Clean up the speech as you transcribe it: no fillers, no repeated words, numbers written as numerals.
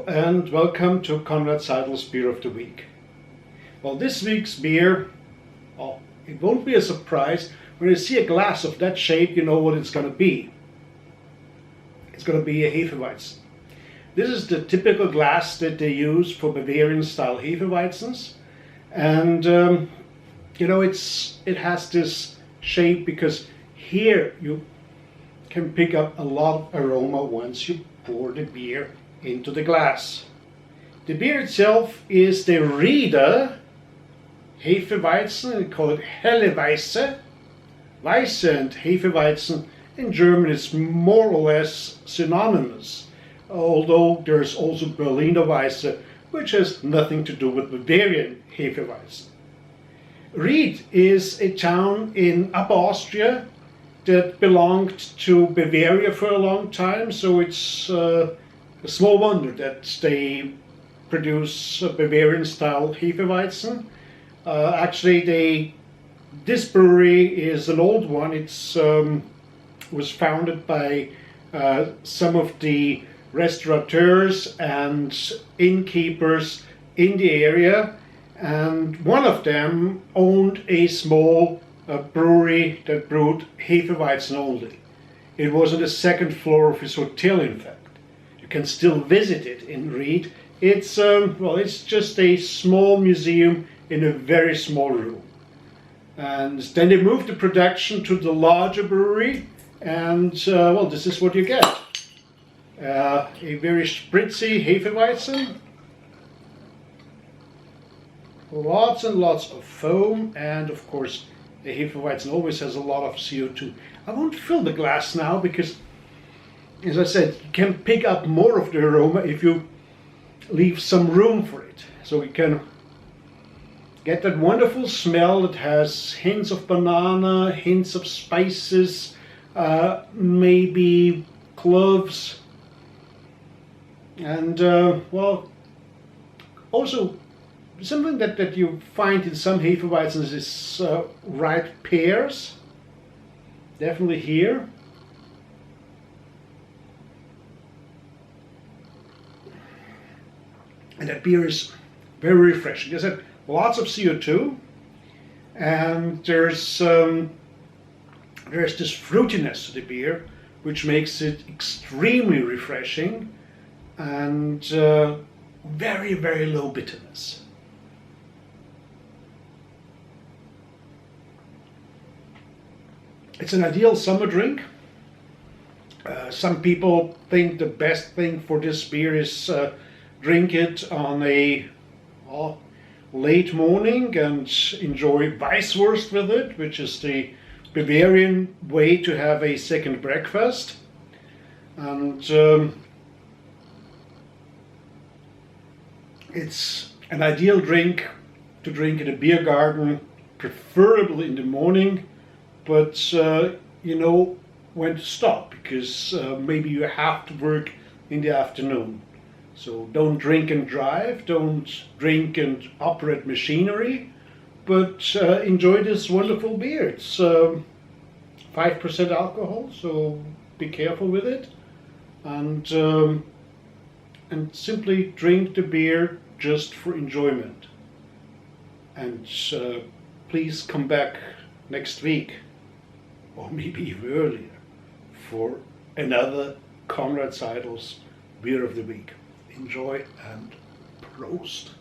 Hello and welcome to Conrad Seidl's Beer of the Week. Well, this week's beer, it won't be a surprise. When you see a glass of that shape, you know what it's going to be. It's going to be a Hefeweizen. This is the typical glass that they use for Bavarian style Hefeweizens. And it has this shape because here you can pick up a lot of aroma once you pour the beer into the glass. The beer itself is the Rieder Hefeweizen. We call it helle Weisse. Weisse and Hefeweizen in German is more or less synonymous, although there's also Berliner Weisse, which has nothing to do with Bavarian Hefeweizen. Ried is a town in Upper Austria that belonged to Bavaria for a long time, so it's a small wonder that they produce Bavarian style Hefeweizen. Actually, this brewery is an old one. It's was founded by some of the restaurateurs and innkeepers in the area, and one of them owned a small brewery that brewed Hefeweizen only. It was on the second floor of his hotel, in fact. You can still visit it in Ried. It's just a small museum in a very small room. And then they moved the production to the larger brewery, and this is what you get. A very spritzy Hefeweizen. Lots and lots of foam, and of course the Hefeweizen always has a lot of CO2. I won't fill the glass now because, as I said, you can pick up more of the aroma if you leave some room for it. So we can get that wonderful smell that has hints of banana, hints of spices, maybe cloves, and also something that you find in some Hefeweizens is ripe pears. Definitely here. And that beer is very refreshing. There's lots of CO2, and there's this fruitiness to the beer, which makes it extremely refreshing, and very, very low bitterness. It's an ideal summer drink. Some people think the best thing for this beer is drink it on a late morning and enjoy Weisswurst with it, which is the Bavarian way to have a second breakfast. And it's an ideal drink to drink in a beer garden, preferably in the morning, but you know when to stop, because maybe you have to work in the afternoon. So don't drink and drive, don't drink and operate machinery, but enjoy this wonderful beer. It's 5% alcohol, so be careful with it, and simply drink the beer just for enjoyment. And please come back next week, or maybe even earlier, for another Conrad Seidl's Beer of the Week. Enjoy and Prost!